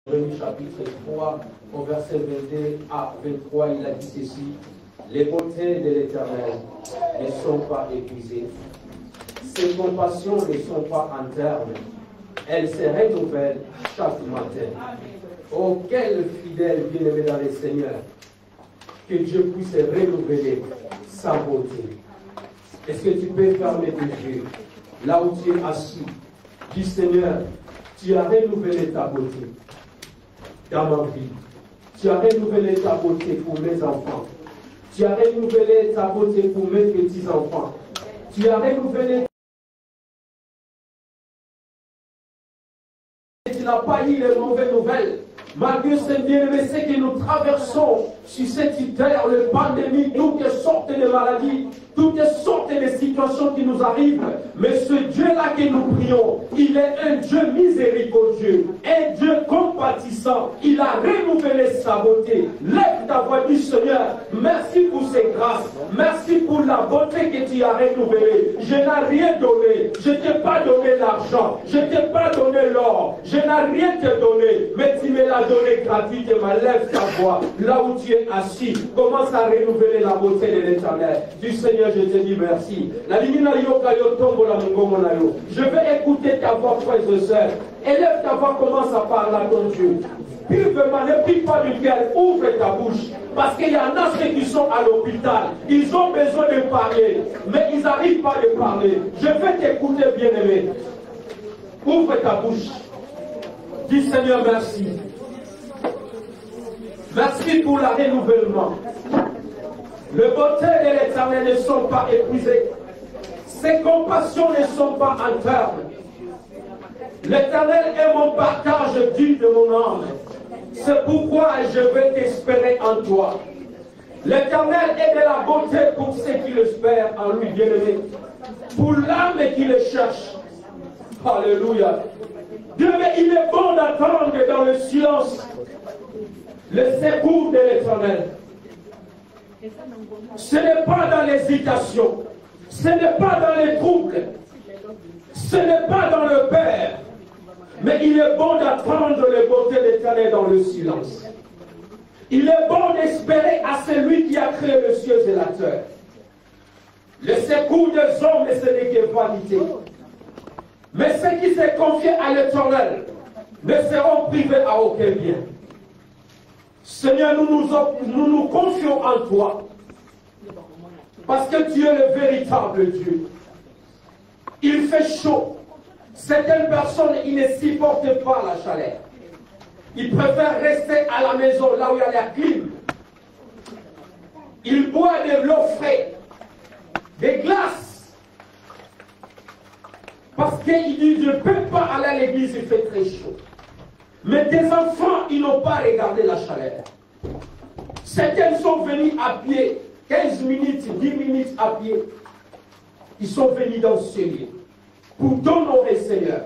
chapitre 3, au verset 22 à 23, il a dit ceci: les bontés de l'Éternel ne sont pas épuisées, ses compassions ne sont pas en terme, elles se renouvellent chaque matin. Oh, quel fidèle bien-aimé dans le Seigneur, que Dieu puisse renouveler sa beauté. Est-ce que tu peux fermer tes yeux là où tu es assis? Dis: Seigneur, tu as renouvelé ta beauté dans ma vie. Tu as renouvelé ta beauté pour mes enfants. Tu as renouvelé ta beauté pour mes petits-enfants. Tu as renouvelé. Tu n'as pas eu les mauvaises nouvelles. Malgré ce bien-aimé, ce que nous traversons sur cette terre, le pandémie, toutes sortes de maladies, toutes sortes de situations qui nous arrivent. Mais ce Dieu-là que nous prions, il est un Dieu miséricordieux, un Dieu compatissant. Il a renouvelé sa beauté. Lève ta voix du Seigneur. Merci pour ces grâces. Merci pour la beauté que tu as renouvelée. Je n'ai rien donné. Je ne t'ai pas donné l'argent. Je ne t'ai pas donné l'or. Je n'ai rien te donné. Mais tu me l'as donné gratuitement. Lève ta voix. Là où tu es assis, commence à renouveler la beauté de l'Éternel. Du Seigneur, je te dis merci. Je vais écouter ta voix, frères et sœurs. Élève ta voix, commence à parler à ton Dieu. Vivement, ne prie pas du cœur, ouvre ta bouche. Parce qu'il y en a ceux qui sont à l'hôpital. Ils ont besoin de parler, mais ils n'arrivent pas à parler. Je vais t'écouter, bien-aimé. Ouvre ta bouche. Dis: Seigneur, merci. Merci pour le renouvellement. Les beautés de l'Éternel ne sont pas épuisées. Ses compassions ne sont pas en terme. L'Éternel est mon partage digne de mon âme. C'est pourquoi je vais t'espérer en toi. L'Éternel est de la beauté pour ceux qui l'espèrent en lui, bien-aimé. Pour l'âme qui le cherche. Alléluia. Dieu, mais il est bon d'attendre dans le silence le secours de l'Éternel. Ce n'est pas dans l'hésitation. Ce n'est pas dans les troubles. Ce n'est pas dans le père. Mais il est bon d'attendre les beautés de l'Éternel dans le silence. Il est bon d'espérer à celui qui a créé le ciel et la terre. Le secours des hommes, ce n'est que vanité. Mais ceux qui se confient à l'Éternel ne seront privés à aucun bien. Seigneur, nous nous confions en toi. Parce que tu es le véritable Dieu. Il fait chaud. Certaines personnes, ils ne supportent pas la chaleur. Ils préfèrent rester à la maison, là où il y a la clim. Ils boivent de l'eau fraîche, des glaces. Parce qu'ils disent: je ne peux pas aller à l'église, il fait très chaud. Mais des enfants, ils n'ont pas regardé la chaleur. Certains sont venus à pied, 15 minutes, 10 minutes à pied. Ils sont venus dans ce lieu pour t'honorer, Seigneur.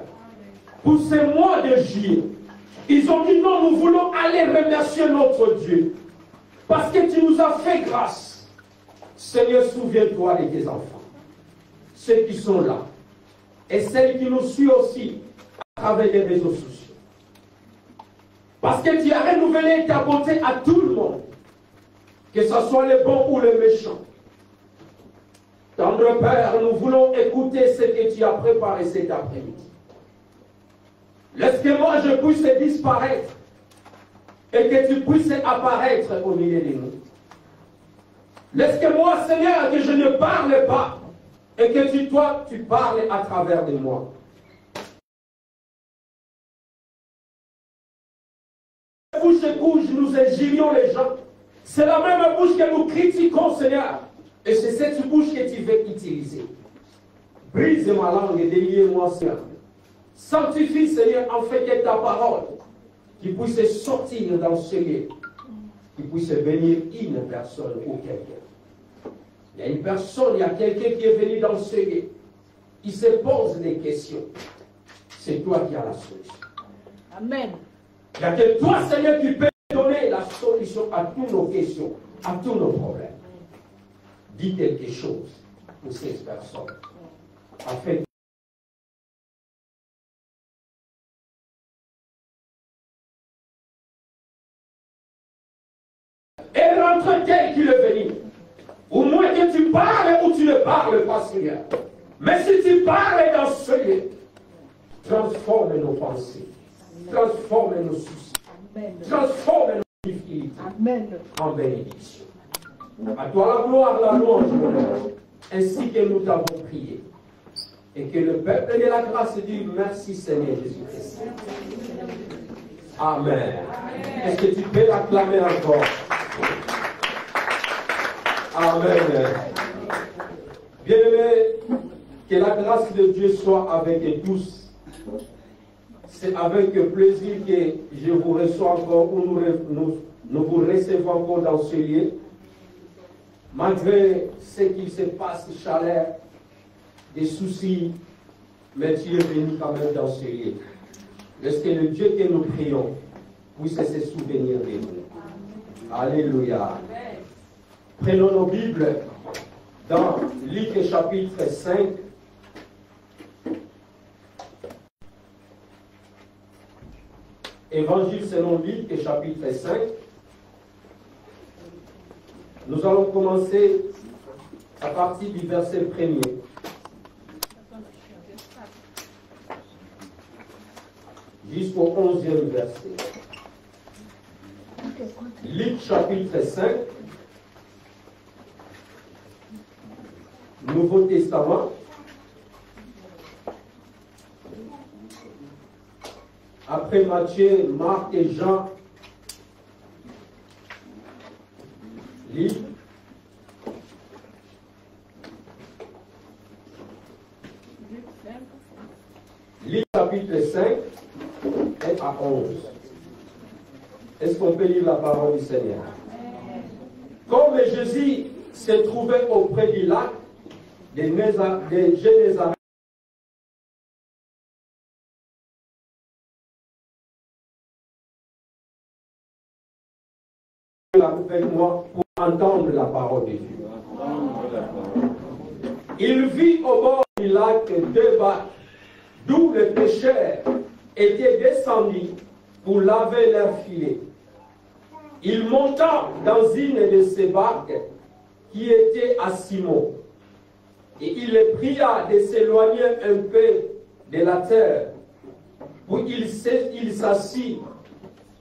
Pour ce mois de juillet, ils ont dit: non, nous voulons aller remercier notre Dieu. Parce que tu nous as fait grâce. Seigneur, souviens-toi de tes enfants. Ceux qui sont là. Et celles qui nous suivent aussi à travers les réseaux sociaux. Parce que tu as renouvelé ta beauté à tout le monde. Que ce soit les bons ou les méchants. Tendre Père, nous voulons écouter ce que tu as préparé cet après-midi. Laisse que moi je puisse disparaître et que tu puisses apparaître au milieu de nous. Laisse que moi, Seigneur, que je ne parle pas et que toi, tu parles à travers de moi. La bouche que nous injurions les gens, c'est la même bouche que nous critiquons, Seigneur. Et c'est cette bouche que tu veux utiliser. Brise ma langue et délie-moi, Seigneur. Sanctifie, Seigneur, en fait que ta parole, qui puisse sortir dans ce lieu, qui puisse bénir une personne ou quelqu'un. Il y a une personne, il y a quelqu'un qui est venu dans ce lieu. Il se pose des questions. C'est toi qui as la solution. Amen. Il n'y a que toi, Seigneur, qui peux donner la solution à toutes nos questions, à tous nos problèmes. Dis quelque chose pour ces personnes. Afin entre tel qu'il est venu. Au moins que tu parles ou tu ne parles pas, Seigneur. Mais si tu parles dans ce lieu, transforme nos pensées, transforme nos soucis, transforme nos difficultés en bénédiction. À toi la gloire, la louange, ainsi que nous t'avons prié. Et que le peuple de la grâce dise merci Seigneur Jésus-Christ. Amen. Est-ce que tu peux l'acclamer encore? Amen. Bien-aimés, que la grâce de Dieu soit avec tous. C'est avec plaisir que je vous reçois encore, ou nous vous recevons encore dans ce lieu. Malgré ce qu'il se passe, chaleur, des soucis, mais tu es venu quand même dans ce lieu. Est-ce que le Dieu que nous prions puisse se souvenir de nous? Alléluia. Prenons nos Bibles dans Luc chapitre 5. Évangile selon Luc chapitre 5. Nous allons commencer à partir du verset 1er. Jusqu'au 11e verset. Luc chapitre 5. Nouveau Testament. Après Matthieu, Marc et Jean. Luc. Luc chapitre 5 et à 11. Est-ce qu'on peut lire la parole du Seigneur? Comme Jésus se trouvait auprès du lac de Génézareth, avec moi pour entendre la parole de Dieu. Il vit au bord du lac deux barques, d'où les pêcheurs étaient descendus pour laver leurs filets. Il monta dans une de ces barques qui était à Simon, et il les pria de s'éloigner un peu de la terre, où il s'assit,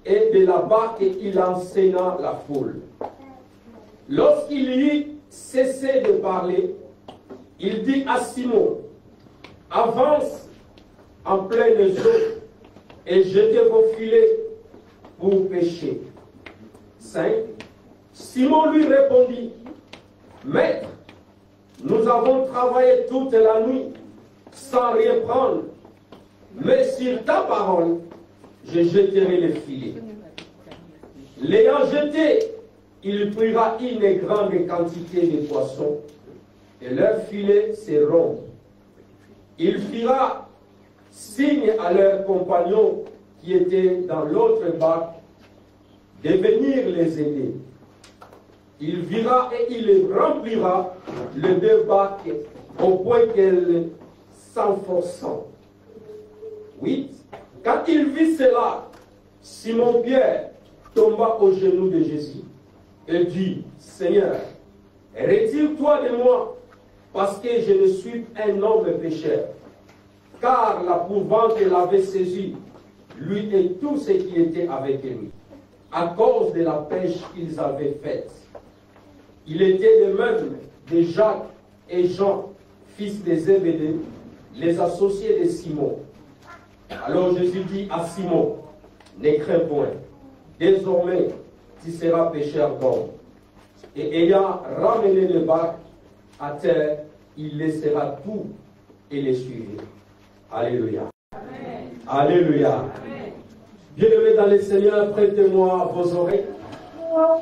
et de la barque il enseigna la foule. Lorsqu'il eut cessé de parler, il dit à Simon, avance en pleine eau et jetez vos filets pour pêcher. 5. Simon lui répondit, Maître, nous avons travaillé toute la nuit sans rien prendre, mais sur ta parole, je jetterai les filets. L'ayant jeté, il prirent une grande quantité de poissons, et leurs filets se rompent. Il fira signe à leurs compagnons qui étaient dans l'autre barque de venir les aider. Il vira et il remplira les deux barques au point qu'elles s'enforcent. 8. Quand il vit cela, Simon-Pierre tomba aux genoux de Jésus et dit, Seigneur, retire-toi de moi, parce que je ne suis un homme pécheur. Car la pouvante l'avait saisi, lui et tous ceux qui étaient avec lui, à cause de la pêche qu'ils avaient faite. Il était de même de Jacques et Jean, fils de Zébédée, les associés de Simon. Alors Jésus dit à Simon, ne crains point, désormais tu seras pêcheur d'hommes. Et ayant ramené le bac à terre, il laissera tout et les suivra. Alléluia. Amen. Alléluia. Bien-aimés dans le Seigneur, prêtez-moi vos oreilles.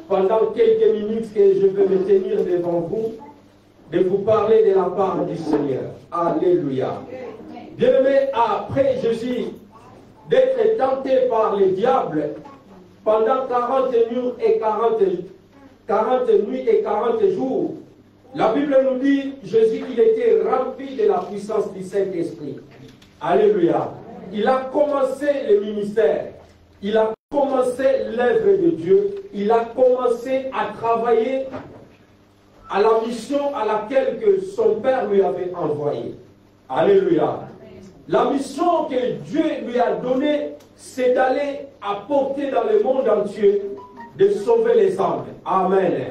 Pendant quelques minutes que je vais me tenir devant vous, de vous parler de la part du Seigneur. Alléluia. Bien-aimés, après Jésus d'être tenté par le diable pendant 40 nuits et 40 jours, la Bible nous dit, Jésus, il était rempli de la puissance du Saint-Esprit. Alléluia. Il a commencé le ministère. Il a commencé l'œuvre de Dieu, il a commencé à travailler à la mission à laquelle que son père lui avait envoyé. Alléluia. La mission que Dieu lui a donnée, c'est d'aller apporter dans le monde entier, de sauver les âmes. Amen.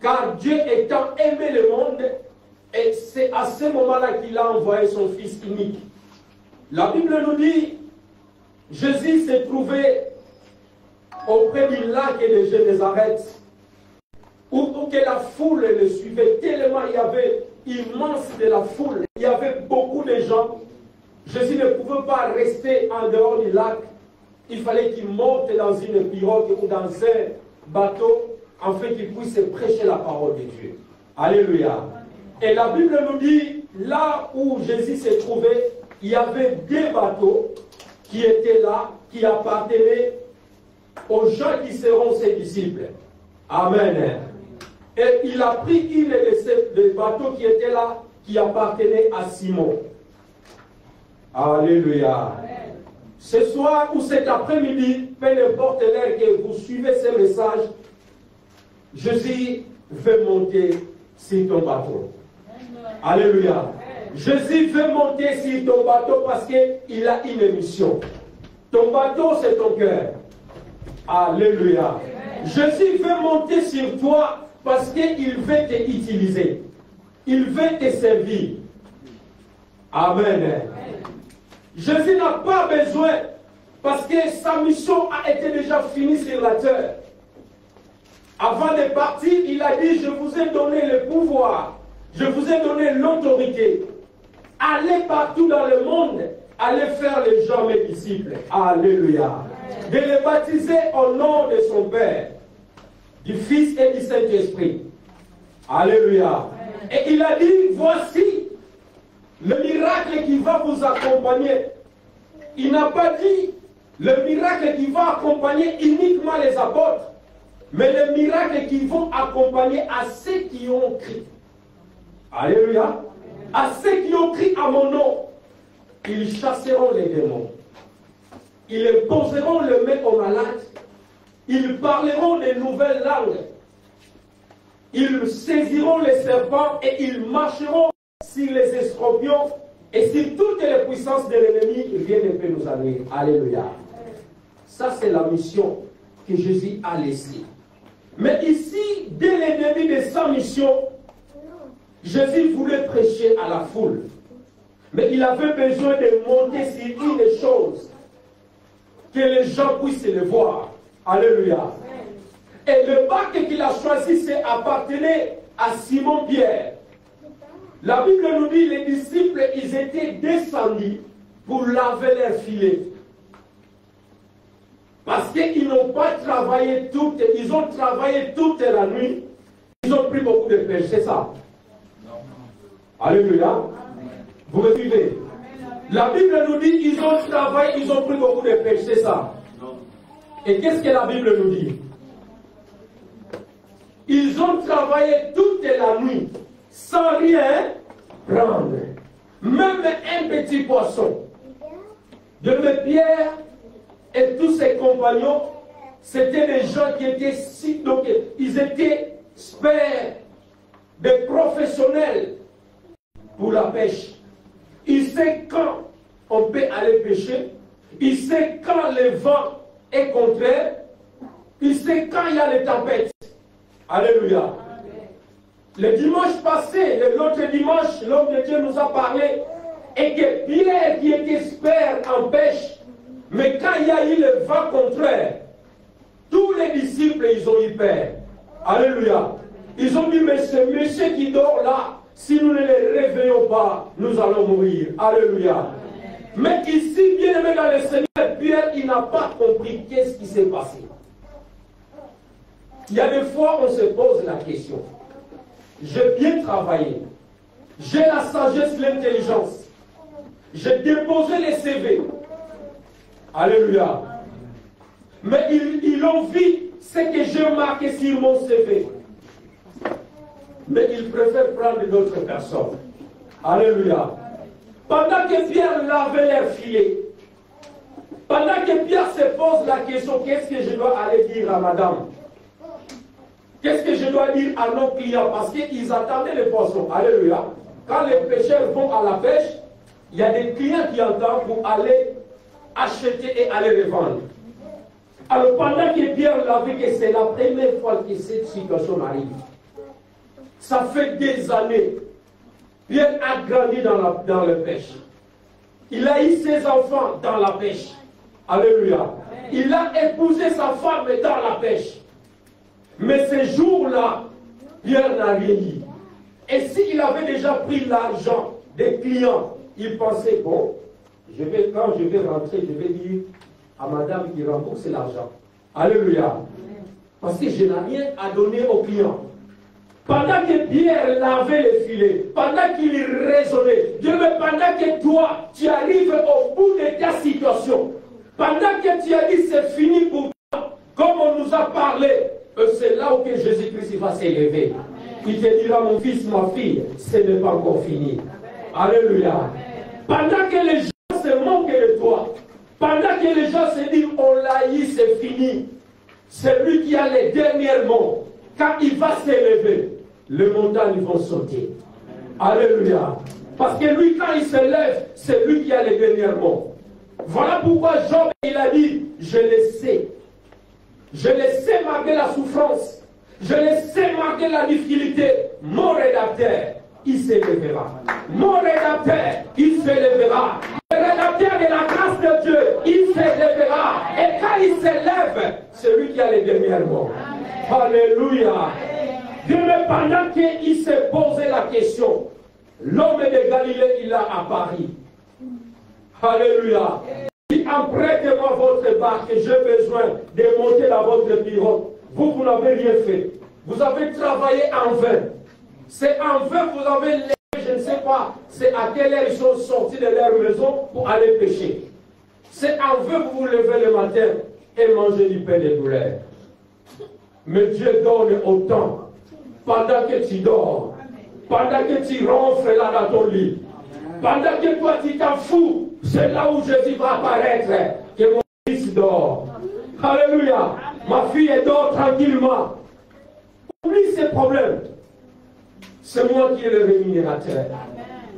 Car Dieu étant aimé le monde, et c'est à ce moment-là qu'il a envoyé son Fils unique. La Bible nous dit, Jésus s'est trouvé auprès du lac de Génézareth, où que la foule le suivait, tellement il y avait immense de la foule, il y avait beaucoup de gens. Jésus ne pouvait pas rester en dehors du lac, il fallait qu'il monte dans une pirogue ou dans un bateau, afin qu'il puisse prêcher la parole de Dieu. Alléluia. Et la Bible nous dit, là où Jésus s'est trouvé, il y avait deux bateaux qui étaient là, qui appartenaient aux gens qui seront ses disciples. Amen. Et il a pris une de ces bateaux qui étaient là, qui appartenait à Simon. Alléluia. Ce soir ou cet après-midi, peu importe l'heure que vous suivez ce message, Jésus veut monter sur ton bateau. Alléluia. Jésus veut monter sur ton bateau parce qu'il a une mission. Ton bateau, c'est ton cœur. Alléluia. Jésus veut monter sur toi parce qu'il veut te utiliser. Il veut te servir. Amen. Jésus n'a pas besoin parce que sa mission a été déjà finie sur la terre. Avant de partir, il a dit, je vous ai donné le pouvoir, je vous ai donné l'autorité. Allez partout dans le monde, allez faire les gens mes disciples. Alléluia. De les baptiser au nom de son Père, du Fils et du Saint-Esprit. Alléluia. Et il a dit, voici le miracle qui va vous accompagner. Il n'a pas dit le miracle qui va accompagner uniquement les apôtres, mais les miracles qui vont accompagner à ceux qui ont crié. Alléluia. À ceux qui ont crié à mon nom, ils chasseront les démons. Ils imposeront le main aux malades. Ils parleront de nouvelles langues. Ils saisiront les serpents et ils marcheront sur les escorpions et sur toutes les puissances de l'ennemi, rien ne peut nous amener. Alléluia. Ça, c'est la mission que Jésus a laissée. Mais ici, dès le début de sa mission, Jésus voulait prêcher à la foule. Mais il avait besoin de monter sur une chose, que les gens puissent le voir. Alléluia. Et le bac qu'il a choisi, c'est appartenait à Simon-Pierre. La Bible nous dit, les disciples, ils étaient descendus pour laver leurs filets. Parce qu'ils n'ont pas travaillé ils ont travaillé toute la nuit. Ils ont pris beaucoup de pêche, c'est ça? Alléluia. Vous me suivez? La Bible nous dit, ils ont travaillé, ils ont pris beaucoup de pêche, c'est ça? Et qu'est-ce que la Bible nous dit? Ils ont travaillé toute la nuit, sans rien prendre. Même un petit poisson. De mes Pierre et tous ses compagnons, c'était des gens qui étaient si, donc ils étaient experts, des professionnels pour la pêche. Ils savent quand on peut aller pêcher, ils savent quand le vent est contraire, ils savent quand il y a les tempêtes. Alléluia. Le dimanche passé, l'autre dimanche, l'homme de Dieu nous a parlé, et que Pierre qui est expert en pêche, mais quand il y a eu le vent contraire, tous les disciples, ils ont eu peur. Alléluia. Ils ont dit, mais ce monsieur qui dort là, si nous ne le réveillons pas, nous allons mourir. Alléluia. Mais ici, bien aimé dans le Seigneur, Pierre, il n'a pas compris qu'est-ce qui s'est passé. Il y a des fois, on se pose la question. J'ai bien travaillé. J'ai la sagesse, l'intelligence. J'ai déposé les CV. Alléluia. Mais ils ont vu ce que j'ai marqué sur mon CV. Mais ils préfèrent prendre d'autres personnes. Alléluia. Pendant que Pierre lavait leurs filets, Pendant que Pierre se pose la question, qu'est-ce que je dois aller dire à madame? Qu'est-ce que je dois dire à nos clients? Parce qu'ils attendaient les poissons. Alléluia. Quand les pêcheurs vont à la pêche, il y a des clients qui entendent pour aller acheter et aller revendre. Alors pendant que Pierre l'a vu que c'est la première fois que cette situation arrive, ça fait des années, Pierre a grandi dans la pêche. Il a eu ses enfants dans la pêche. Alléluia. Il a épousé sa femme dans la pêche. Mais ce jour-là, Pierre n'a rien dit. Et s'il avait déjà pris l'argent des clients, il pensait, bon, quand je vais rentrer, je vais dire à madame qui rembourse l'argent. Alléluia. Parce que je n'ai rien à donner aux clients. Pendant que Pierre lavait les filets, pendant qu'il raisonnait, Dieu, mais pendant que toi, tu arrives au bout de ta situation, pendant que tu as dit c'est fini pour toi, comme on nous a parlé, c'est là où Jésus-Christ va s'élever. Il te dira, mon fils, ma fille, ce n'est pas encore fini. Alléluia. Pendant que les gens se moquent de toi, pendant que les gens se disent, on l'a eu, c'est fini, c'est lui qui a les derniers mots. Quand il va s'élever, les montagnes vont sauter. Alléluia. Parce que lui, quand il se lève, c'est lui qui a les derniers mots. Voilà pourquoi Job, il a dit, je le sais. Je le sais malgré la souffrance. Je le sais malgré la difficulté. Mon rédacteur, il s'élèvera. Mon rédacteur, il s'élèvera. Le rédacteur de la grâce de Dieu, il s'élèvera. Et quand il s'élève, c'est lui qui a les derniers mots. Alléluia. Dieu, mais pendant qu'il s'est posé la question, l'homme de Galilée, il a apparu. Alléluia. Emprêtez-moi votre barque, j'ai besoin de monter dans votre pirogue. Vous n'avez rien fait. Vous avez travaillé en vain. C'est en vain que vous avez levé, je ne sais pas, c'est à quelle heure ils sont sortis de leur maison pour aller pêcher. C'est en vain que vous vous levez le matin et mangez du pain de douleur. Mais Dieu donne autant pendant que tu dors, pendant que tu ronfles là dans ton lit, pendant que toi tu t'en fous, c'est là où Jésus va apparaître, que mon fils dort. Alléluia. Ma fille dort tranquillement. Oublie ces problèmes. C'est moi qui est le rémunérateur.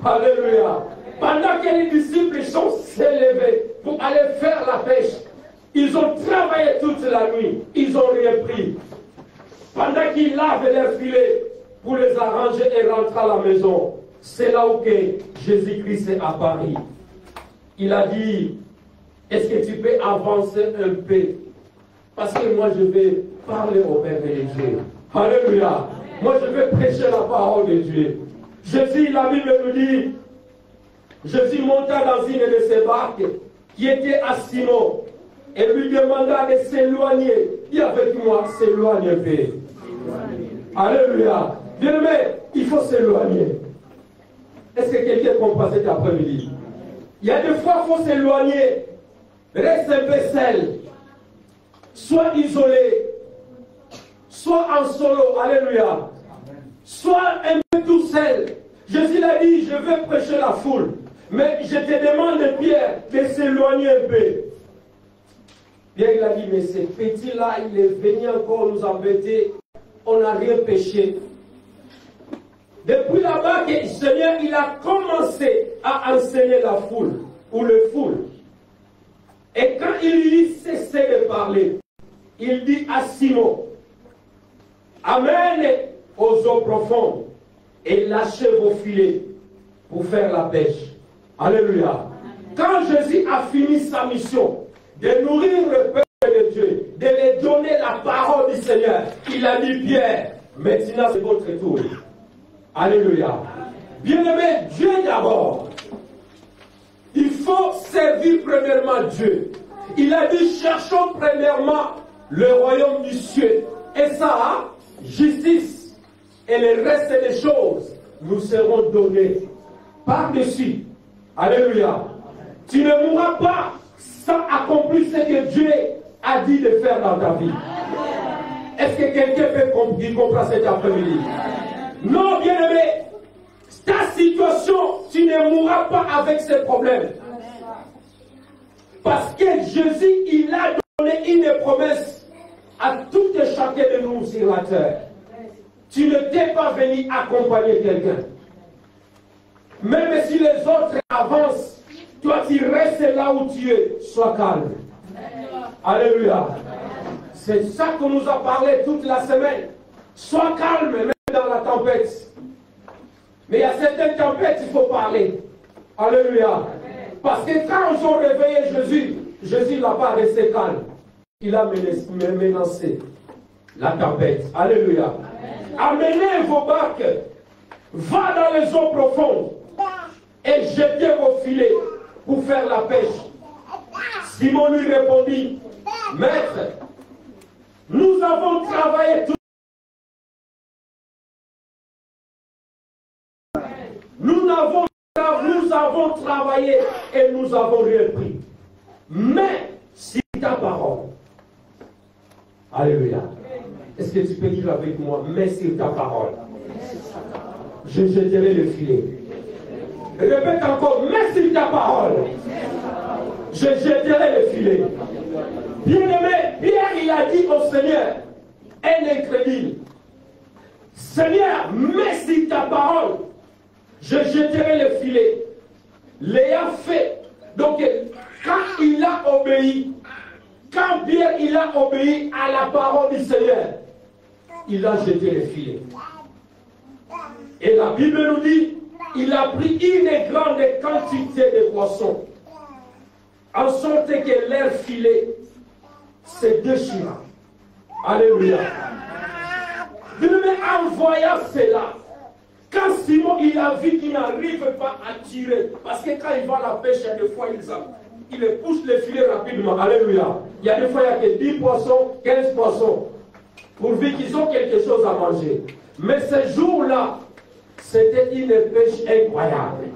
Alléluia. Pendant que les disciples sont s'élevés pour aller faire la pêche, ils ont travaillé toute la nuit. Ils n'ont rien pris. Pendant qu'ils lavent leurs filets pour les arranger et rentrer à la maison, c'est là où Jésus-Christ est apparu. Il a dit, est-ce que tu peux avancer un peu? Parce que moi je vais parler au Père de Dieu. Alléluia. Moi je vais prêcher la parole de Dieu. Jésus, la Bible nous dit, Jésus monta dans une de ses barques qui était à Simon et lui demanda de s'éloigner. Dis avec moi, s'éloigne un peu. Alléluia. Bien-aimé, il faut s'éloigner. Est-ce que quelqu'un comprend cet après-midi? Il y a des fois, il faut s'éloigner. Reste un peu seul. Soit isolé. Soit en solo. Alléluia. Soit un peu tout seul. Jésus l'a dit, je vais prêcher la foule. Mais je te demande, Pierre, de s'éloigner un peu. Pierre, il a dit, mais ce petit-là, il est venu encore nous embêter. On n'a rien péché. Depuis là-bas, le Seigneur, il a commencé à enseigner la foule, ou le foule. Et quand il lui cessait de parler, il dit à Simon, amène aux eaux profondes et lâchez vos filets pour faire la pêche. Alléluia. Quand Jésus a fini sa mission de nourrir le peuple de Dieu, de lui donner la parole du Seigneur, il a dit, Pierre, maintenant c'est votre tour. Alléluia. Bien-aimé, Dieu d'abord. Il faut servir premièrement Dieu. Il a dit, cherchons premièrement le royaume du ciel. Et ça, justice et le reste des choses nous seront données par-dessus. Alléluia. Tu ne mourras pas sans accomplir ce que Dieu a dit de faire dans ta vie. Est-ce que quelqu'un peut comprendre cet après-midi? Non, bien-aimé, ta situation, tu ne mourras pas avec ces problèmes. Parce que Jésus, il a donné une promesse à tout et chacun de nous sur la terre. Tu ne t'es pas venu accompagner quelqu'un. Même si les autres avancent, toi tu restes là où tu es. Sois calme. Alléluia. C'est ça qu'on nous a parlé toute la semaine. Sois calme, même dans la tempête. Mais il y a certaines tempêtes, il faut parler. Alléluia. Parce que quand ils ont réveillé Jésus, Jésus n'a pas resté calme. Il a menacé la tempête. Alléluia. Amenez vos barques. Va dans les eaux profondes. Et jetez vos filets pour faire la pêche. Simon lui répondit, Maître, nous avons travaillé tout. Nous avons travaillé et nous avons rien pris. Mais si ta parole. Alléluia. Est-ce que tu peux dire avec moi, mais sur ta parole, je jetterai le filet. Répète encore, mais sur ta parole, je jetterai le filet. Bien-aimé, Pierre, il a dit au Seigneur, un incrédule, Seigneur, mais sur ta parole, je jetterai le filet. L'ayant fait. Donc, quand il a obéi, quand Pierre il a obéi à la parole du Seigneur, il a jeté le filet. Et la Bible nous dit, il a pris une grande quantité de poissons, en sorte que leur filet se déchira. Alléluia. Mais en voyant cela, quand Simon il a vu qu'il n'arrive pas à tirer, parce que quand il va à la pêche, il y a des fois il pousse le filet rapidement. Alléluia. Il y a des fois il n'y a que 10 poissons, 15 poissons, pourvu qu'ils ont quelque chose à manger. Mais ce jour-là, c'était une pêche incroyable.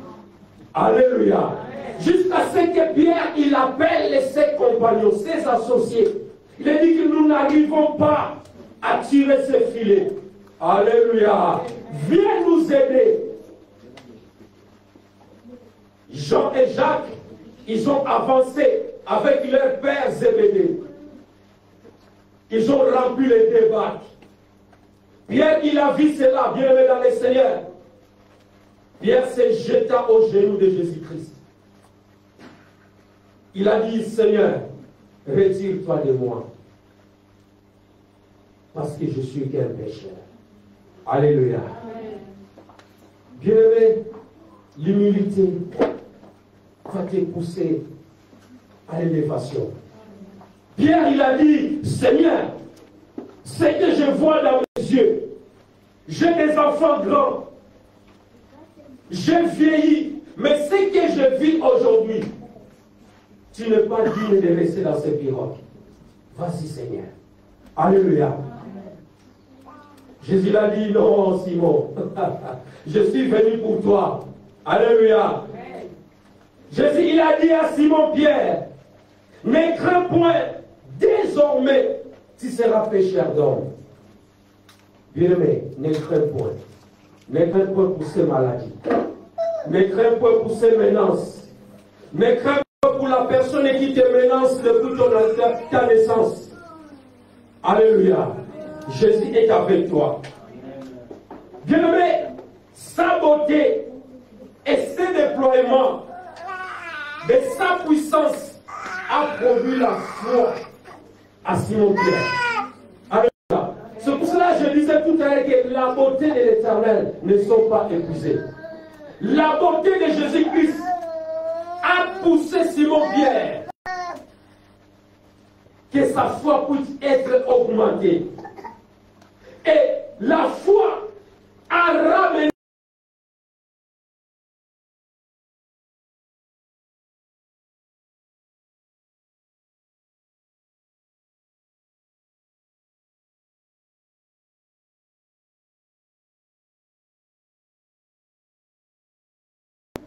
Alléluia. Jusqu'à ce que Pierre, il appelle ses compagnons, ses associés. Il a dit que nous n'arrivons pas à tirer ce filet. Alléluia. Viens nous aider. Jean et Jacques, ils ont avancé avec leur père Zébédée. Ils ont rempli les deux barques. Pierre, il a vu cela, bien aimé dans le Seigneur. Pierre se jeta aux genoux de Jésus-Christ. Il a dit, Seigneur, retire-toi de moi. Parce que je suis qu'un pécheur. Alléluia. Bien-aimé, l'humilité va te pousser à l'élévation. Pierre, il a dit, Seigneur, ce que je vois dans mes yeux, j'ai des enfants grands, j'ai vieilli, mais ce que je vis aujourd'hui, tu n'es pas digne de rester dans ces pirogues. Vas-y, Seigneur. Alléluia. Jésus l'a dit, non, Simon, je suis venu pour toi. Alléluia. Jésus, il a dit à Simon Pierre, ne crains point, désormais, tu seras pécheur d'homme. Bien-aimé, ne crains point. Ne crains point pour ces maladies. Ne crains point pour ces menaces. Ne crains pas pour la personne qui te menace depuis ta naissance. Alléluia. Jésus est avec toi. Bien-aimé, sa beauté et ses déploiements de sa puissance a produit la foi à Simon Pierre. Alléluia. C'est pour cela que je disais tout à l'heure que la beauté de l'Éternel ne sont pas épuisées. La beauté de Jésus-Christ a poussé Simon Pierre que sa foi puisse être augmentée. Et la foi a ramené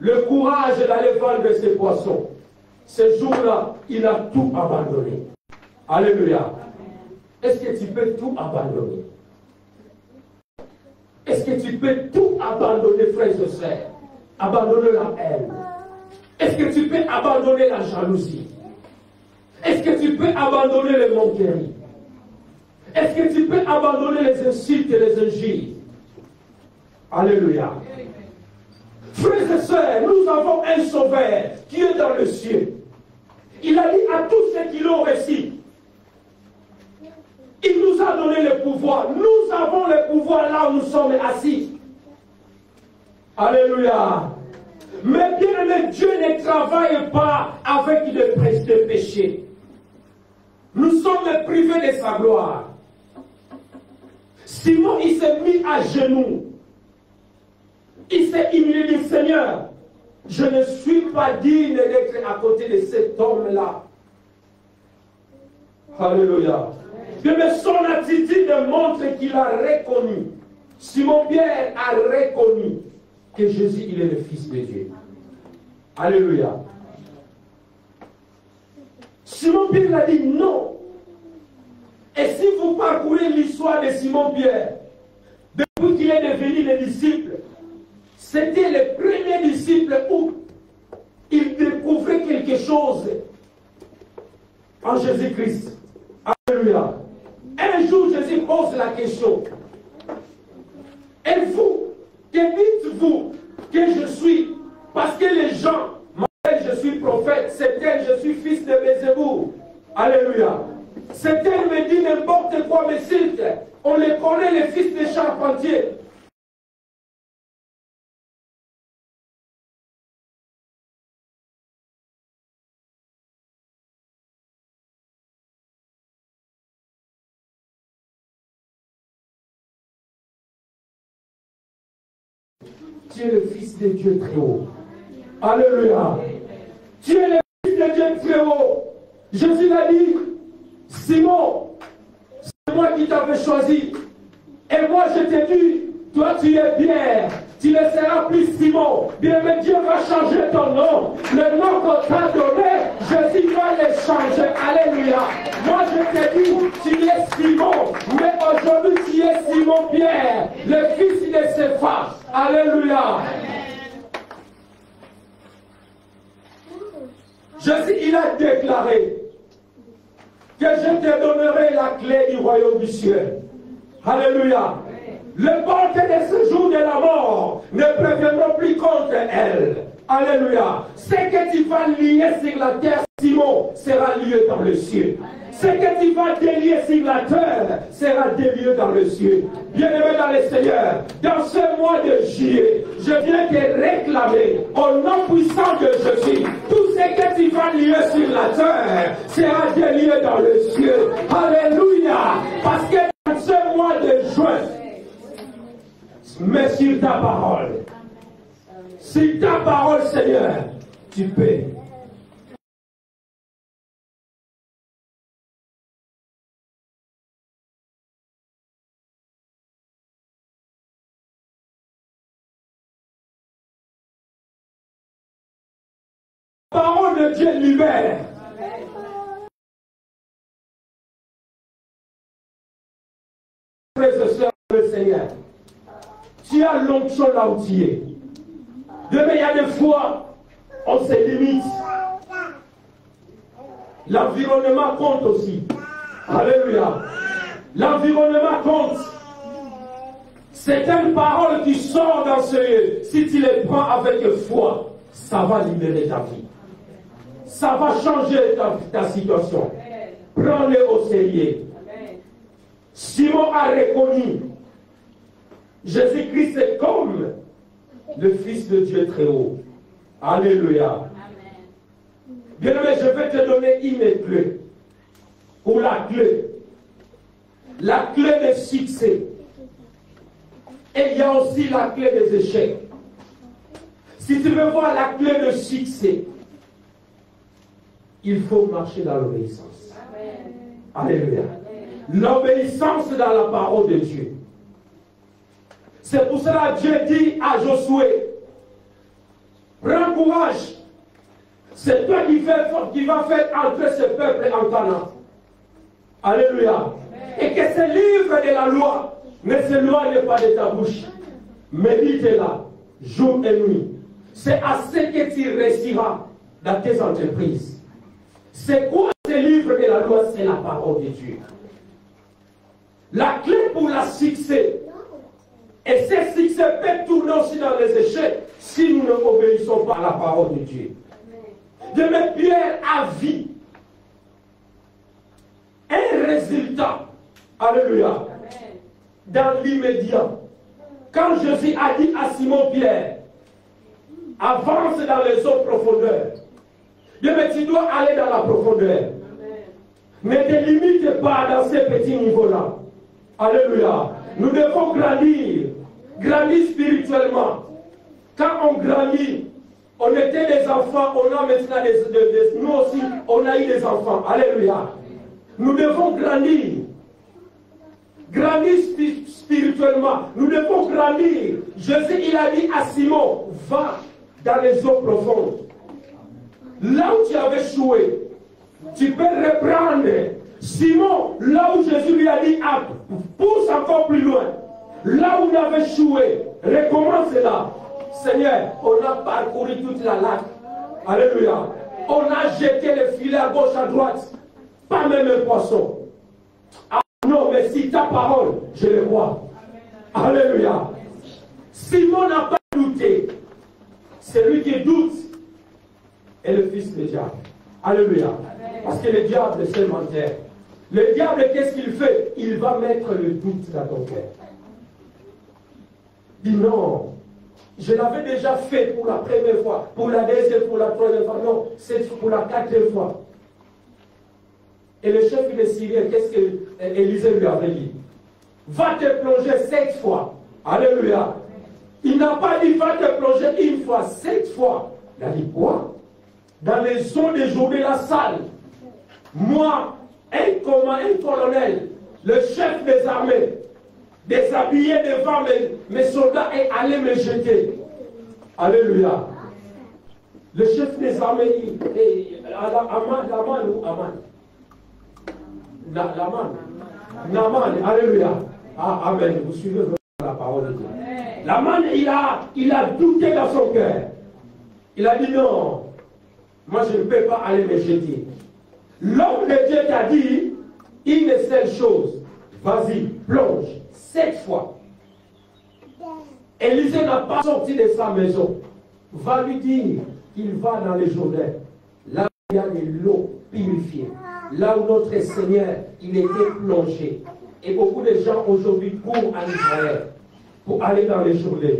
le courage d'aller vendre ses poissons. Ce jour-là, il a tout abandonné. Alléluia. Est-ce que tu peux tout abandonner? Est-ce que tu peux tout abandonner, frères et sœurs? Abandonner la haine. Est-ce que tu peux abandonner la jalousie? Est-ce que tu peux abandonner les moqueries? Est-ce que tu peux abandonner les insultes et les injures? Alléluia. Frères et sœurs, nous avons un sauveur qui est dans le ciel. Il a dit à tous ceux qui l'ont reçu, il nous a donné le pouvoir. Nous avons le pouvoir là où nous sommes assis. Alléluia. Mais bien aimé, Dieu ne travaille pas avec des péchés. Nous sommes privés de sa gloire. Simon, il s'est mis à genoux. Il s'est humilié du Seigneur. Je ne suis pas digne d'être à côté de cet homme-là. Alléluia. Mais son attitude montre qu'il a reconnu. Simon-Pierre a reconnu que Jésus, il est le Fils de Dieu. Alléluia. Simon-Pierre a dit non. Et si vous parcourez l'histoire de Simon-Pierre, depuis qu'il est devenu le disciple, c'était le premier disciple où il découvrait quelque chose en Jésus-Christ. Alléluia. Un jour, Jésus pose la question. Et vous, que dites-vous que je suis? Parce que les gens m'appellent, je suis prophète. Certains, je suis fils de Bézébou. Alléluia. Certains me disent n'importe quoi, mais s'il on les connaît, les fils des charpentiers. Tu es le Fils de Dieu très haut. Alléluia. Tu es le Fils de Dieu très haut. Jésus l'a dit, Simon, c'est moi qui t'avais choisi. Et moi je t'ai dit, toi tu es Pierre. Tu ne seras plus Simon. Bien, mais Dieu va changer ton nom. Le nom qu'on t'a donné, Jésus va le changer. Alléluia. Moi je t'ai dit, tu es Simon. Mais aujourd'hui tu es Simon Pierre, le fils de Céphas. Alléluia. Jésus, il a déclaré que je te donnerai la clé du royaume du ciel. Alléluia. Le porte de ce jour de la mort ne préviendront plus contre elle. Alléluia. Ce que tu vas lier sur la terre, Simon, sera lié dans le ciel. Ce que tu vas délier sur la terre sera délié dans le ciel. Bien-aimé dans le Seigneur, dans ce mois de juillet, je viens te réclamer au nom puissant de Jésus. Tout ce que tu vas lier sur la terre sera délié dans le ciel. Alléluia. Parce que dans ce mois de juin, mais sur ta parole, sur ta parole, Seigneur, tu peux. La parole de Dieu libère. Frères et sœurs, le Seigneur, tu as l'onction là où tu es. Mais il y a des fois, on se limite. L'environnement compte aussi. Alléluia. L'environnement compte. C'est une parole qui sort dans ce lieu. Si tu les prends avec foi, ça va libérer ta vie. Ça va changer ta situation. Prends-les au sérieux. Simon a reconnu Jésus-Christ est comme le Fils de Dieu très haut. Alléluia. Bien-aimé, je vais te donner une clé. Ou la clé. La clé des succès. Et il y a aussi la clé des échecs. Si tu veux voir la clé de succès, il faut marcher dans l'obéissance. Alléluia. L'obéissance dans la parole de Dieu. C'est pour cela que Dieu dit à Josué, prends courage. C'est toi qui vas faire entrer ce peuple en Canaan. Alléluia. Et que ce livre de la loi ne s'éloigne pas de ta bouche. Médite-la, jour et nuit. C'est à ce que tu réussiras dans tes entreprises. C'est quoi ce ce livre de la loi, c'est la parole de Dieu. La clé pour la succès, et ce succès peut tourner aussi dans les échecs si nous ne obéissons pas à la parole de Dieu. De mettre Pierre à vie. Un résultat. Alléluia. Dans l'immédiat. Quand Jésus a dit à Simon-Pierre, avance dans les eaux profondeurs. Mais tu dois aller dans la profondeur. Ne te limite pas dans ces petits niveaux-là. Alléluia. Nous devons grandir. Grandir spirituellement. Quand on grandit, on était des enfants, on a maintenant nous aussi, on a eu des enfants. Alléluia. Nous devons grandir. Grandir spirituellement. Nous devons grandir. Jésus, il a dit à Simon, va dans les eaux profondes. Là où tu avais échoué, tu peux reprendre. Simon, là où Jésus lui a dit, ah, pousse encore plus loin. Là où on avait échoué, recommence là. Seigneur, on a parcouru toute la lac. Alléluia. On a jeté les filets à gauche, à droite. Pas même un poisson. Ah non, mais si ta parole, je le vois. Alléluia. Simon n'a pas douté. Celui qui doute est le fils du diable. Alléluia. Parce que le diable, c'est menteur. Le diable, qu'est-ce qu'il fait? Il va mettre le doute dans ton cœur. Dis non. Je l'avais déjà fait pour la première fois, pour la deuxième, pour la troisième fois. Non, c'est pour la quatrième fois. Et le chef des Syriens, qu'est-ce que Élisée lui avait dit? Va te plonger 7 fois. Alléluia. Il n'a pas dit va te plonger une fois, 7 fois. Il a dit quoi? Dans les eaux des jours de la salle. Moi, un colonel, le chef des armées, déshabillé devant mes soldats et allé me jeter. Alléluia. Le chef des armées, Naman, alléluia. Ah, amen. Vous suivez la parole de Dieu. Naman, il a douté dans son cœur. Il a dit non, moi je ne peux pas aller me jeter. L'homme de Dieu t'a dit une seule chose. Vas-y, plonge 7 fois. Élisée n'a pas sorti de sa maison. Va lui dire qu'il va dans les Jourdain. Là où il y a de l'eau purifiée. Là où notre Seigneur, il était plongé. Et beaucoup de gens aujourd'hui courent en Israël pour aller dans les Jourdain.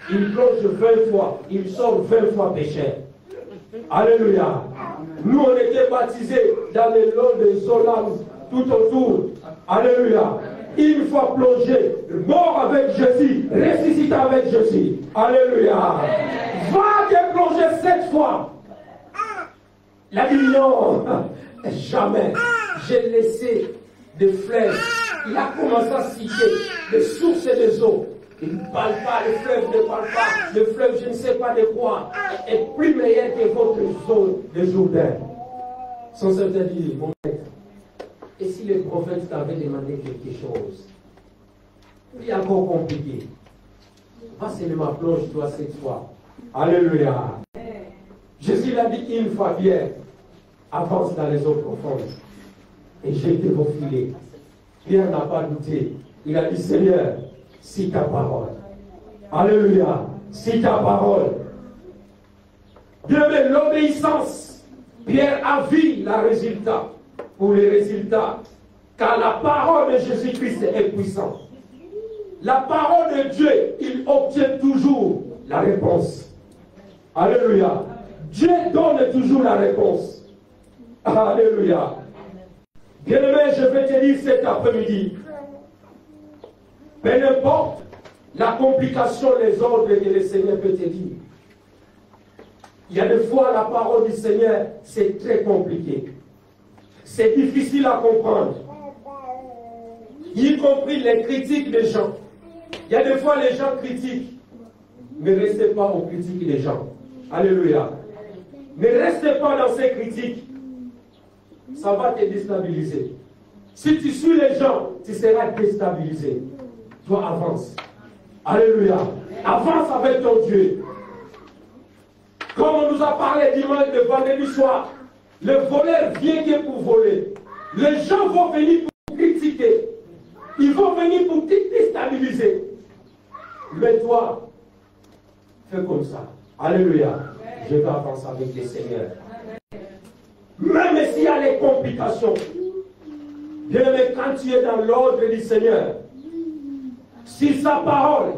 Ils plongent 20 fois, ils sortent 20 fois pécheurs. Alléluia. Nous, on était baptisés dans les lots des eaux là tout autour. Alléluia. Une fois plongé, mort avec Jésus, ressuscité avec Jésus. Alléluia. Va te plonger 7 fois. Il a dit non, jamais. J'ai laissé des fleuves. Il a commencé à citer des sources des eaux. Il ne parle pas, le fleuve ne parle pas, le fleuve je ne sais pas de quoi, est plus meilleur que votre zone de Jourdain. Son serviteur dit, mon maître, et si le prophète t'avait demandé quelque chose, il est encore compliqué. Va seulement plonge-toi 7 fois. Alléluia. Jésus l'a dit une fois, Pierre, avance dans les eaux profondes et jetez vos filets. Pierre n'a pas douté. Il a dit, Seigneur, si ta parole. Alléluia. Si ta parole. Bien, l'obéissance. Pierre a vu le résultat. Pour les résultats. Car la parole de Jésus-Christ est puissante. La parole de Dieu, il obtient toujours la réponse. Alléluia. Dieu donne toujours la réponse. Alléluia. Bien-aimé, je vais te dire cet après-midi. Peu importe la complication, les ordres que le Seigneur peut te dire. Il y a des fois, la parole du Seigneur, c'est très compliqué. C'est difficile à comprendre. Y compris les critiques des gens. Il y a des fois, les gens critiquent. Ne restez pas aux critiques des gens. Alléluia. Ne restez pas dans ces critiques. Ça va te déstabiliser. Si tu suis les gens, tu seras déstabilisé. Toi, avance. Alléluia. Avance avec ton Dieu. Comme on nous a parlé dimanche de vendredi soir, Le voleur vient que pour voler. Les gens vont venir pour critiquer. Ils vont venir pour te déstabiliser. Mais toi, fais comme ça. Alléluia. Je vais avancer avec le Seigneur. Même s'il y a les complications, bien aimé, quand tu es dans l'ordre du Seigneur, si sa parole,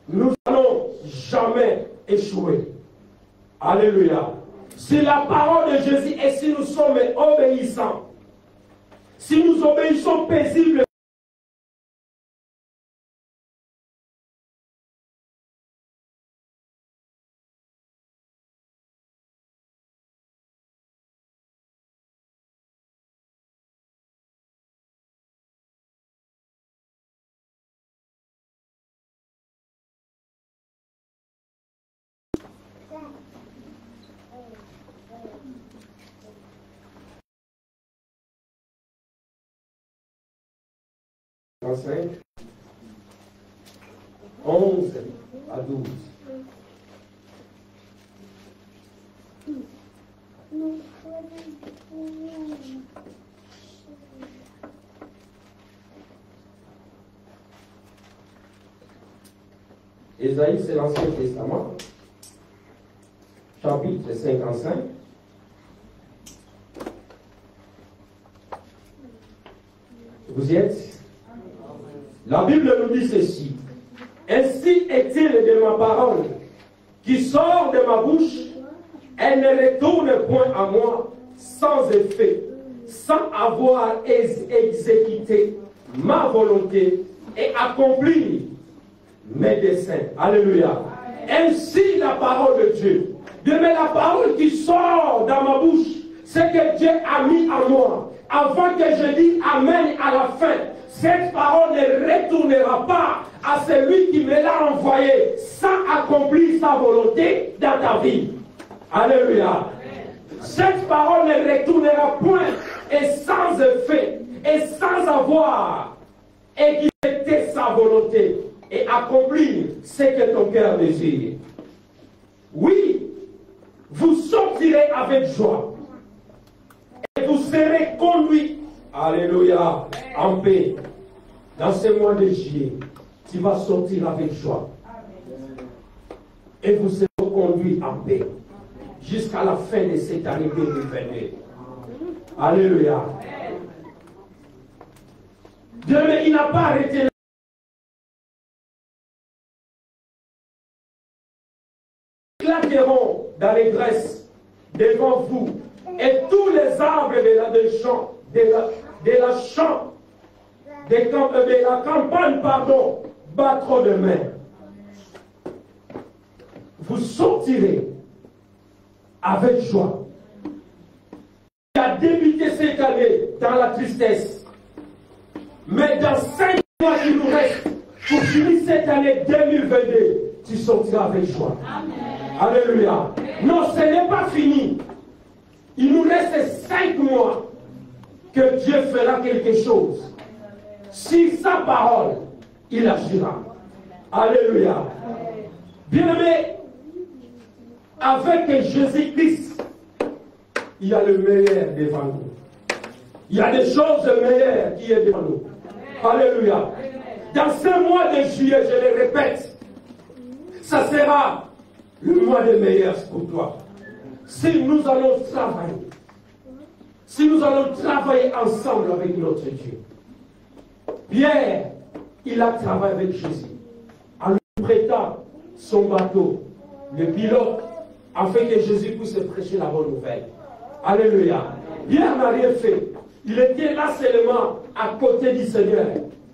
nous n'allons jamais échouer. Alléluia. Si la parole de Jésus et si nous sommes obéissants, si nous obéissons paisiblement, « 11 à 12. Ésaïe, c'est l'Ancien Testament, chapitre 55. Vous y êtes? La Bible nous dit ceci. Ainsi est-il de ma parole qui sort de ma bouche, elle ne retourne point à moi sans effet, sans avoir exécuté ma volonté et accompli mes desseins. Alléluia. Ainsi la parole de Dieu. De la parole qui sort dans ma bouche, c'est que Dieu a mis en moi. Avant que je dise Amen à la fin, cette parole ne retournera pas à celui qui me l'a envoyé sans accomplir sa volonté dans ta vie. Alléluia. Cette parole ne retournera point et sans effet et sans avoir exécuté sa volonté et accomplir ce que ton cœur désire. Oui, vous sortirez avec joie et vous serez conduits, alléluia, en paix. Dans ce mois de juillet, tu vas sortir avec joie et vous serez conduits en paix jusqu'à la fin de cette année 2022. Alléluia. Dieu, il n'a pas arrêté. Éclateront dans les graisses devant vous et tous les arbres de la campagne, pardon, battront de main. Vous sortirez avec joie. Il a débuté cette année dans la tristesse. Mais dans 5 mois qui nous restent, pour finir cette année 2022, tu sortiras avec joie. Amen. Alléluia. Non, ce n'est pas fini. Il nous reste 5 mois que Dieu fera quelque chose. Si sa parole, il agira. Alléluia. Bien-aimé, avec Jésus-Christ, il y a le meilleur devant nous. Il y a des choses meilleures qui sont devant nous. Alléluia. Dans ce mois de juillet, je le répète, ça sera le mois des meilleurs pour toi. Si nous allons travailler, si nous allons travailler ensemble avec notre Dieu. Pierre, il a travaillé avec Jésus en lui prêtant son bateau, le pilote, afin que Jésus puisse prêcher la bonne nouvelle. Alléluia. Pierre n'a rien fait. Il était là seulement à côté du Seigneur.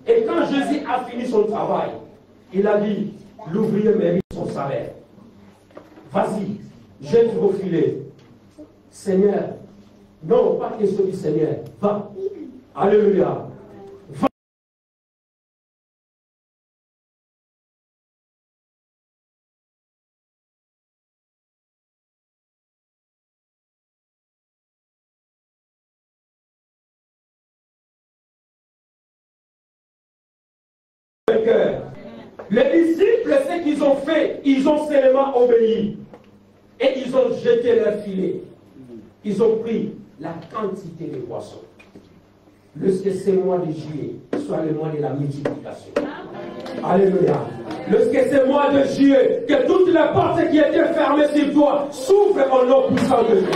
Et quand Jésus a fini son travail, il a dit, l'ouvrier mérite son salaire. Vas-y, jette vos filets. Seigneur, non, pas question du Seigneur. Va. Alléluia. Va. Les disciples, ce qu'ils ont fait, ils ont seulement obéi. Et ils ont jeté leur filet. ils ont pris la quantité de poissons. Lorsque ces mois de juillet soit le mois de la multiplication. Alléluia. Lorsque ces mois de juillet, que toutes les portes qui étaient fermées sur toi s'ouvrent au nom puissant de Jésus.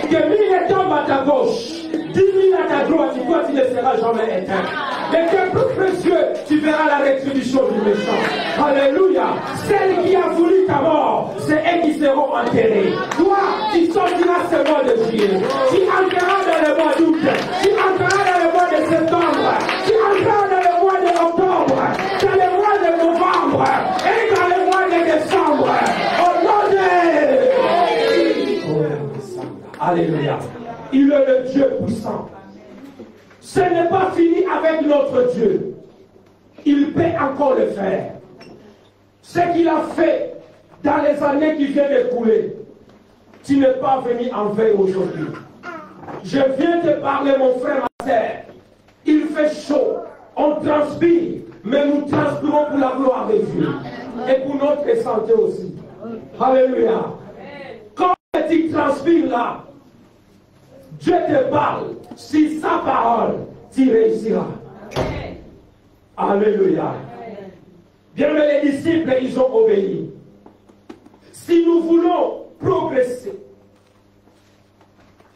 Que 1000 tombent à ta gauche, 10 000 à ta droite, toi tu ne seras jamais éteint. Et que plus précieux, tu verras la rétribution du méchant. Alléluia. Celle qui a voulu ta mort, c'est elles qui seront enterrées. Toi, tu sortiras ce mois de juillet. Tu entreras dans le mois d'août. Tu entreras dans le mois de septembre. Tu entreras dans le mois d'octobre. Dans le mois de novembre. Et dans le mois de décembre. Au nom de... Alléluia. Il est le Dieu puissant. Ce n'est pas fini avec notre Dieu. Il peut encore le faire. Ce qu'il a fait dans les années qui viennent d'écouler, tu n'es pas venu en veille aujourd'hui. Je viens te parler, mon frère, ma sœur. Il fait chaud, on transpire, mais nous transpirons pour la gloire de Dieu. Et pour notre santé aussi. Alléluia. Quand tu transpires là, Dieu te parle, si sa parole, tu réussiras. Alléluia. Bien mais les disciples, ils ont obéi. Si nous voulons progresser,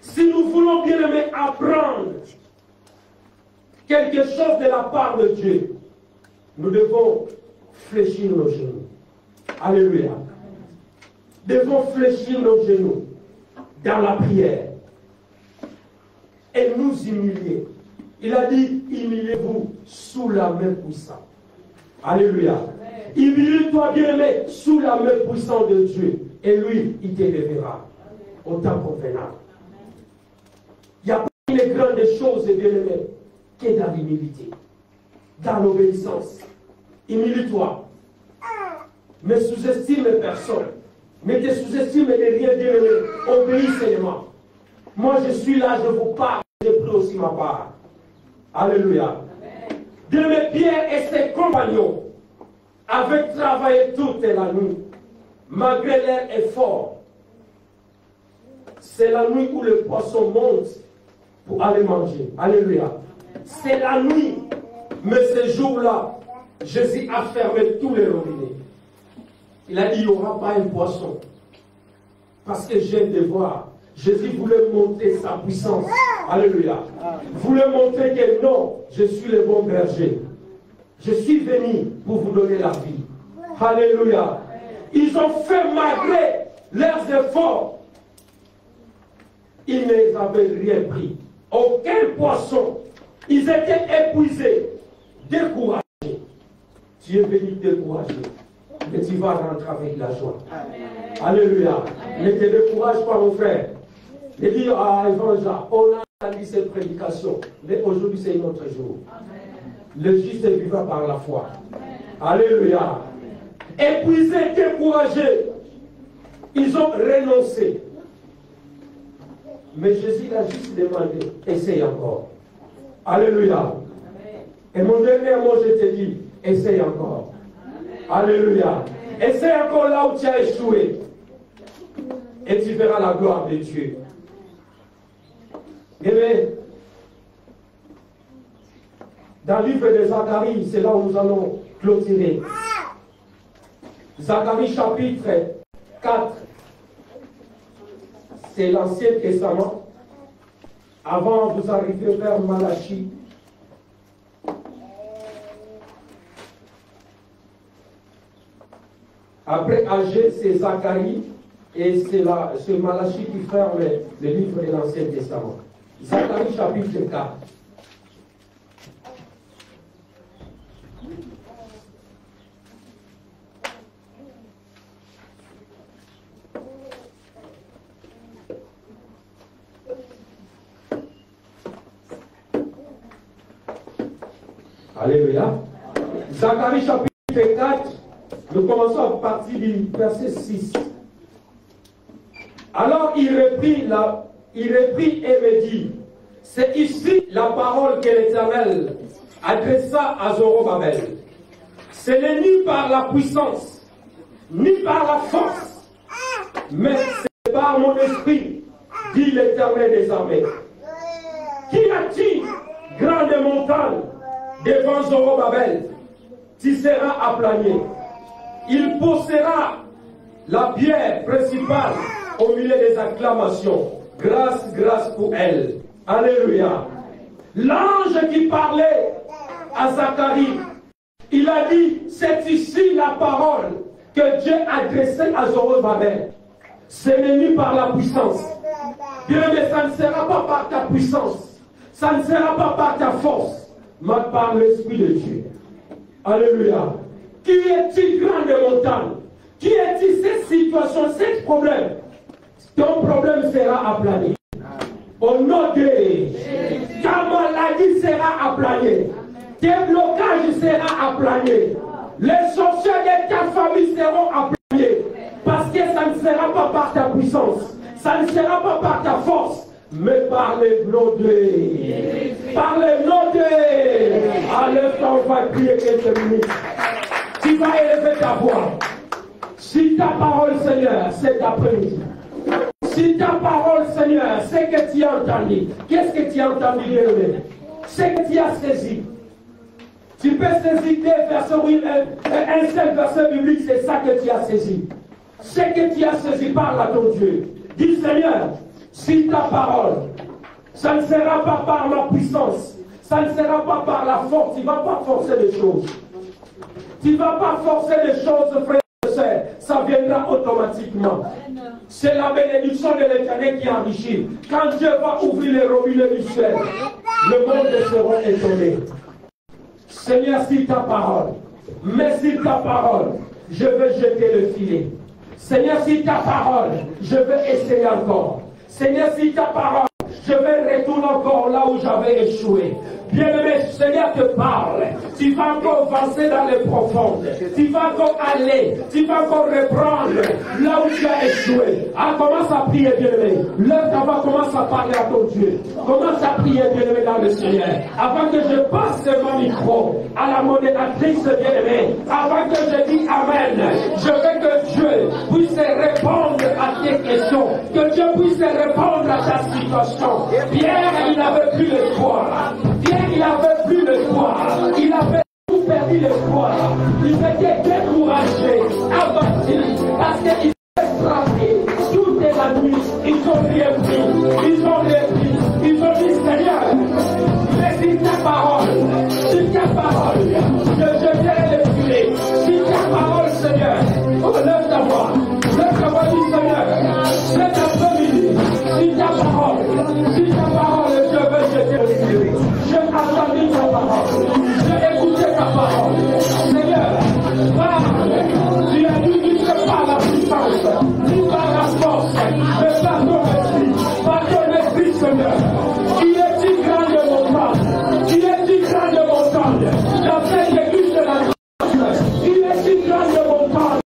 si nous voulons bien aimer apprendre quelque chose de la part de Dieu, nous devons fléchir nos genoux. Alléluia. Nous devons fléchir nos genoux dans la prière. Et nous humilier. Il a dit, humiliez-vous sous la main puissante. Alléluia. Humilie-toi, bien-aimé, sous la main puissante de Dieu. Et lui, il t'élèvera au temps convenable. Il n'y a pas une grande chose, bien-aimé, qui est dans l'humilité, dans l'obéissance. Humilie-toi. Ne sous-estime personne. Ne te sous-estime de rien, bien-aimé. Obéis seulement. Moi, je suis là, je vous parle, j'ai pris aussi ma part. Alléluia. Bien-aimé, Pierre et ses compagnons avaient travaillé toute la nuit, malgré leur effort. C'est la nuit où le poisson monte pour aller manger. Alléluia. C'est la nuit. Mais ce jour-là, Jésus a fermé tous les robinets. Il a dit, il n'y aura pas un poisson. Parce que j'ai un devoir. Jésus voulait montrer sa puissance. Alléluia. Voulait montrer que non, je suis le bon berger. Je suis venu pour vous donner la vie. Alléluia. Ils ont fait malgré leurs efforts. Ils n'avaient rien pris. Aucun poisson. Ils étaient épuisés, découragés. Tu es venu décourager. Mais tu vas rentrer avec la joie. Alléluia. Ne te décourage pas, mon frère. Ne dis, ah, évangile, on a entendu cette prédication. Mais aujourd'hui, c'est un autre jour. Le juste vivra par la foi. Alléluia. Épuisés, découragés, ils ont renoncé. Mais Jésus a juste demandé, essaye encore. Alléluia. Et mon dernier mot, je te dis, essaye encore. Alléluia. Essaye encore là où tu as échoué. Et tu verras la gloire de Dieu. Amen. Dans le livre de Zacharie, c'est là où nous allons clôturer. Zacharie chapitre 4. C'est l'Ancien Testament. Avant, vous arrivez vers Malachie. Après Agé, c'est Zacharie. Et c'est Malachie qui ferme le livre de l'Ancien Testament. Zacharie chapitre 4. Alléluia. Zacharie chapitre 4, nous commençons à partir du verset 6. Alors il reprit et me dit, c'est ici la parole que l'Éternel adressa à Zorobabel. Ce n'est ni par la puissance, ni par la force, mais c'est par mon esprit, dit l'Éternel des armées. Qui a-t-il grande montagne devant Zorobabel? Tu seras aplani. Il possédera la pierre principale au milieu des acclamations. Grâce, grâce pour elle. Alléluia. L'ange qui parlait à Zacharie, il a dit, c'est ici la parole que Dieu a adressée à Zorobabel. C'est venu par la puissance. Bien, mais ça ne sera pas par ta puissance. Ça ne sera pas par ta force, mais par l'Esprit de Dieu. Alléluia. Qui est-il grand de montagne? Qui est-il cette situation, ces problèmes? Ton problème sera aplani. Au nom de Jésus. Ta maladie sera aplanie. Tes blocages seront aplanés. Les sorciers de ta famille seront aplanés. Parce que ça ne sera pas par ta puissance. Ça ne sera pas par ta force. Mais par le nom de Jésus. Par le nom de Jésus. Enlève-toi, on va prier quelques minutes. Tu vas élever ta voix. Si ta parole, Seigneur, cet après-midi. Si ta parole, Seigneur, c'est que tu as entendu. Qu'est-ce que tu as entendu, bien-aimé? C'est que tu as saisi. Tu peux saisir des versets, oui, un seul verset biblique, c'est ça que tu as saisi. C'est que tu as saisi, parle à ton Dieu. Dis, Seigneur, si ta parole, ça ne sera pas par ma puissance, ça ne sera pas par la force, tu ne vas pas forcer les choses. Tu ne vas pas forcer les choses, frère et sœur, ça viendra automatiquement. C'est la bénédiction de l'Éternel qui enrichit. Quand Dieu va ouvrir les robinets du ciel, le monde sera étonné. Seigneur, si ta parole, mais si ta parole, je vais jeter le filet. Seigneur, si ta parole, je vais essayer encore. Seigneur, si ta parole, je vais retourner encore là où j'avais échoué. Bien-aimé, Seigneur te parle. Tu vas encore avancer dans les profondes. Tu vas encore aller. Tu vas encore reprendre là où tu as échoué. Ah, commence à prier, bien-aimé. Lève ta voix, commence à parler à ton Dieu. Commence à prier, bien-aimé, dans le Seigneur. Avant que je passe mon micro à la modératrice, bien-aimé. Avant que je dise Amen. Je veux que Dieu puisse répondre à tes questions. Que Dieu puisse répondre à ta situation. Pierre, il n'avait plus l'espoir. Pierre, il n'avait plus l'espoir. Il avait tout perdu l'espoir. Il était découragé, abattu, parce qu'il était frappé. Toute la nuit, ils ont rien pris. Ils ont rien pris. Ils ont dit, Seigneur, mais si ta parole, je jeterai le filet. Si ta parole, Seigneur, lève ta voix. Lève ta voix, dis Seigneur, cet après-midi, si ta parole, je veux jeter le filet. J'ai entendu ta parole. J'ai écouté ta parole. Seigneur, parle. Tu as dit qu'il ne par la puissance, ni par la force, mais par ton esprit. Par ton esprit, Seigneur.